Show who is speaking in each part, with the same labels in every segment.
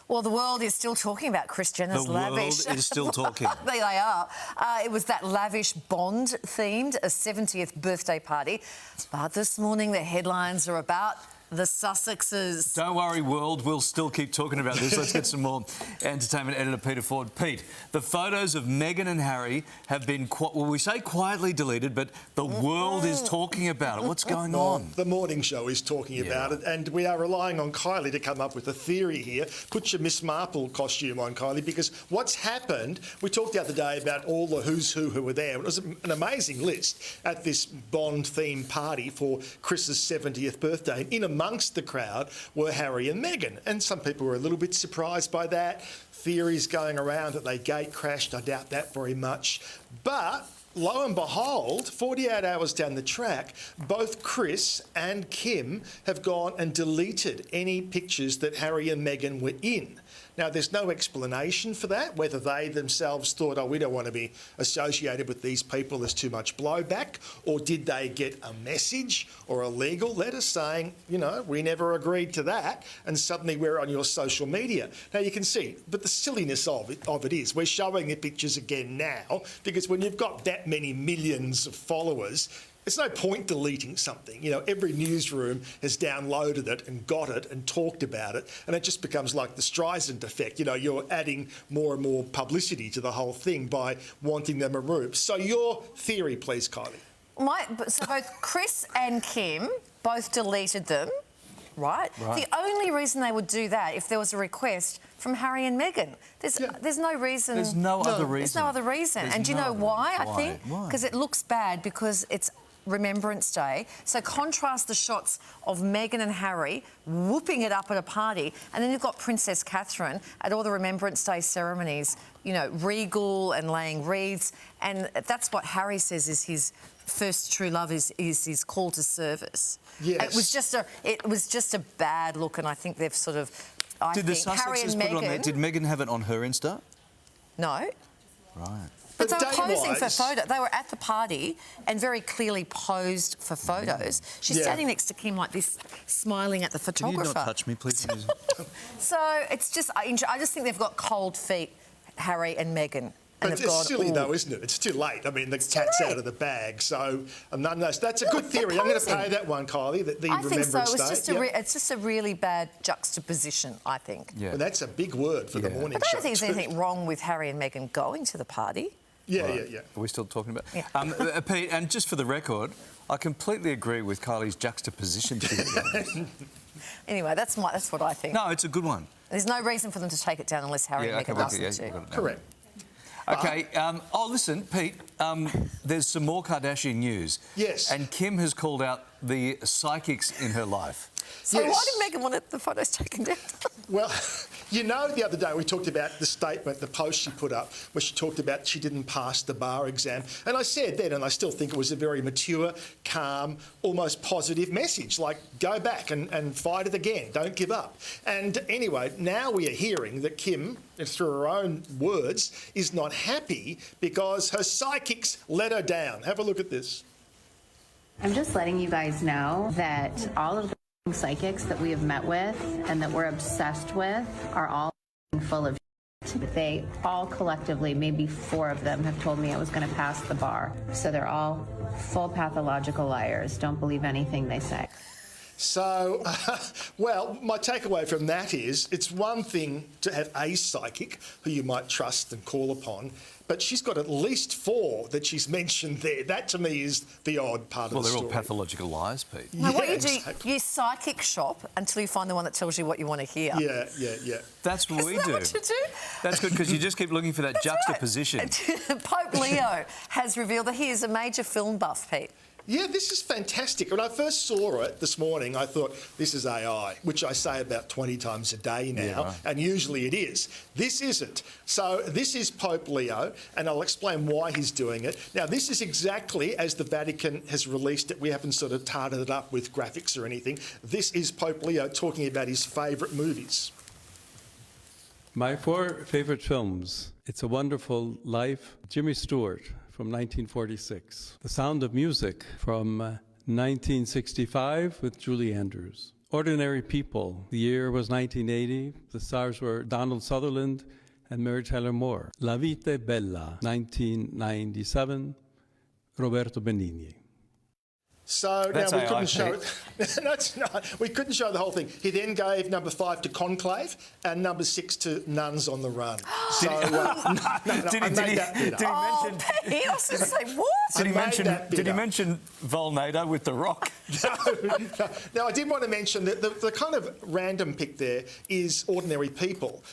Speaker 1: Well, the world is still talking about Kris Jenner's lavish...
Speaker 2: The world is still talking.
Speaker 1: They are. It was that lavish Bond-themed, a 70th birthday party. But this morning, the headlines are about the Sussexes.
Speaker 2: Don't worry, world. We'll still keep talking about this. Let's get some more entertainment editor Peter Ford. Pete, the photos of Meghan and Harry have been, well, we say quietly deleted, but the world is talking about it. What's going on?
Speaker 3: The morning show is talking about it, and we are relying on Kylie to come up with a theory here. Put your Miss Marple costume on, Kylie, because what's happened, we talked the other day about all the who's who were there. It was an amazing list at this Bond-themed party for Kris's 70th birthday. In amongst the crowd were Harry and Meghan, and some people were a little bit surprised by that. Theories going around that they gate crashed. I doubt that very much. But lo and behold, 48 hours down the track, both Kris and Kim have gone and deleted any pictures that Harry and Meghan were in. Now, there's no explanation for that, whether they themselves thought, oh, we don't want to be associated with these people, there's too much blowback, or did they get a message or a legal letter saying, you know, we never agreed to that, and suddenly we're on your social media. Now, you can see, but the silliness of it is, we're showing the pictures again now, because when you've got that many millions of followers, there's no point deleting something. You know, every newsroom has downloaded it and got it and talked about it, and it just becomes like the Streisand effect. You know, you're adding more and more publicity to the whole thing by wanting them removed. So your theory, please, Kylie.
Speaker 1: So both Kris and Kim both deleted them, right? The only reason they would do that if there was a request from Harry and Meghan. There's no reason.
Speaker 2: There's no other reason.
Speaker 1: There's no other reason. And do you know why, I think? Because it looks bad because it's Remembrance Day. So contrast the shots of Meghan and Harry whooping it up at a party, and then you've got Princess Catherine at all the Remembrance Day ceremonies, you know, regal and laying wreaths, and that's what Harry says is his first true love is his call to service.
Speaker 3: Yes.
Speaker 1: It was just a bad look, and I think they've sort of...
Speaker 2: Did the Sussexes put it on there? Did Meghan have it on her Insta?
Speaker 1: No.
Speaker 2: Right.
Speaker 1: But they were posing for photos. They were at the party and very clearly posed for photos. She's standing next to Kim like this, smiling at the photographer.
Speaker 2: Can you not touch me, please?
Speaker 1: So it's just... I just think they've got cold feet, Harry and Meghan.
Speaker 3: But it's silly, though, isn't it? It's too late. I mean, the cat's out of the bag. So, nonetheless, that's a good theory. I'm going to pay that one, Kylie, the
Speaker 1: I think so.
Speaker 3: Day.
Speaker 1: It's just a really bad juxtaposition, I think.
Speaker 2: Yeah.
Speaker 3: Well, that's a big word for the morning
Speaker 1: show. I don't think there's
Speaker 3: too.
Speaker 1: anything wrong with Harry and Meghan going to the party.
Speaker 3: Yeah.
Speaker 2: Are we still talking about...
Speaker 1: Yeah.
Speaker 2: Pete, and just for the record, I completely agree with Kylie's juxtaposition theory.
Speaker 1: Anyway, that's what I think.
Speaker 2: No, it's a good one.
Speaker 1: There's no reason for them to take it down unless Harry and Meghan does it too.
Speaker 3: Correct.
Speaker 2: OK, listen, Pete, there's some more Kardashian news.
Speaker 3: Yes.
Speaker 2: And Kim has called out the psychics in her life.
Speaker 1: So why did Meghan want the photos taken down?
Speaker 3: Well, you know, the other day we talked about the statement, the post she put up, where she talked about she didn't pass the bar exam. And I said then, and I still think it was a very mature, calm, almost positive message, like, go back and fight it again, don't give up. And anyway, now we are hearing that Kim, through her own words, is not happy because her psychics let her down. Have a look at this.
Speaker 4: I'm just letting you guys know that all of the psychics that we have met with and that we're obsessed with are all full of shit. They all collectively, maybe 4 of them, have told me I was going to pass the bar. So they're all full pathological liars. Don't believe anything they say.
Speaker 3: So, well, my takeaway from that is it's one thing to have a psychic who you might trust and call upon, but she's got at least 4 that she's mentioned there. That, to me, is the odd part of the story.
Speaker 2: Well, they're all pathological lies, Pete.
Speaker 1: No, what you do, you psychic shop until you find the one that tells you what you want to hear.
Speaker 3: Yeah.
Speaker 2: That's what we do.
Speaker 1: Isn't that what you do?
Speaker 2: That's good, because you just keep looking for that juxtaposition.
Speaker 1: Right. Pope Leo has revealed that he is a major film buff, Pete.
Speaker 3: Yeah, this is fantastic. When I first saw it this morning, I thought, this is AI, which I say about 20 times a day now, and usually it is. This isn't. So this is Pope Leo, and I'll explain why he's doing it. Now, this is exactly as the Vatican has released it. We haven't sort of tarted it up with graphics or anything. This is Pope Leo talking about his favourite movies.
Speaker 5: My 4 favourite films: It's a Wonderful Life, Jimmy Stewart from 1946, The Sound of Music from 1965 with Julie Andrews, Ordinary People. The year was 1980. The stars were Donald Sutherland and Mary Tyler Moore. La Vita è Bella, 1997, Roberto Benigni.
Speaker 3: So
Speaker 2: That's
Speaker 3: now we couldn't
Speaker 2: AI,
Speaker 3: show it. No, it's not. We couldn't show the whole thing. He then gave number 5 to Conclave and number 6 to Nuns on the Run. So I made that bit up.
Speaker 1: Pete, I was going to say, what?
Speaker 2: Did he mention Volnado with The Rock?
Speaker 3: No, I did want to mention that the kind of random pick there is Ordinary People.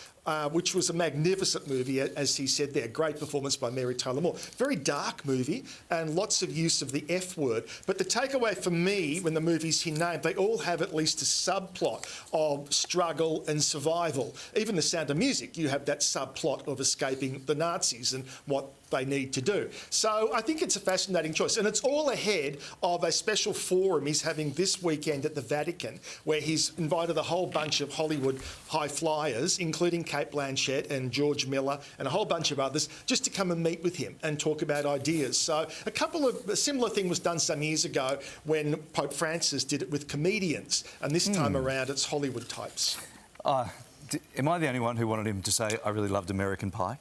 Speaker 3: Which was a magnificent movie, as he said there. Great performance by Mary Tyler Moore. Very dark movie and lots of use of the F word. But the takeaway for me, when the movies he named, they all have at least a subplot of struggle and survival. Even The Sound of Music, you have that subplot of escaping the Nazis and what they need to do. So I think it's a fascinating choice. And it's all ahead of a special forum he's having this weekend at the Vatican, where he's invited a whole bunch of Hollywood high flyers, including Kate Blanchett and George Miller and a whole bunch of others, just to come and meet with him and talk about ideas. So a similar thing was done some years ago when Pope Francis did it with comedians. And this time around, it's Hollywood types.
Speaker 2: Am I the only one who wanted him to say, I really loved American Pie?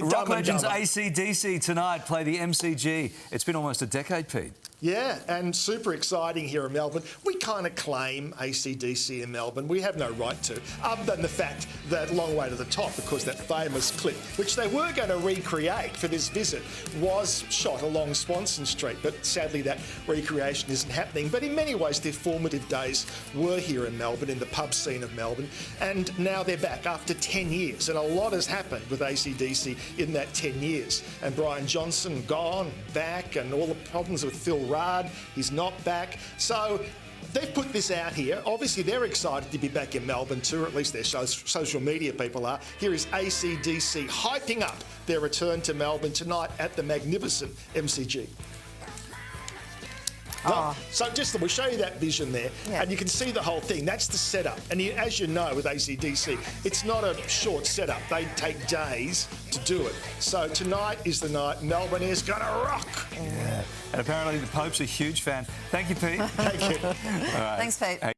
Speaker 2: Rock
Speaker 3: Dumb and
Speaker 2: legends
Speaker 3: Dumber.
Speaker 2: AC/DC tonight play the MCG. It's been almost a decade, Pete.
Speaker 3: Yeah, and super exciting here in Melbourne. We kind of claim AC/DC in Melbourne. We have no right to, other than the fact that Long Way to the Top, because that famous clip, which they were going to recreate for this visit, was shot along Swanston Street. But sadly, that recreation isn't happening. But in many ways, their formative days were here in Melbourne, in the pub scene of Melbourne. And now they're back after 10 years. And a lot has happened with AC/DC in that 10 years. And Brian Johnson gone, back, and all the problems with Phil Rudd, he's not back. So they've put this out here. Obviously, they're excited to be back in Melbourne too, or at least their social media people are. Here is AC/DC hyping up their return to Melbourne tonight at the magnificent MCG. Well, so we'll show you that vision there, and you can see the whole thing. That's the setup. And as you know, with AC/DC, it's not a short setup. They take days to do it. So tonight is the night Melbourne is going to rock.
Speaker 2: Yeah. And apparently the Pope's a huge fan. Thank you, Pete.
Speaker 3: Thank you.
Speaker 2: All right.
Speaker 1: Thanks, Pete.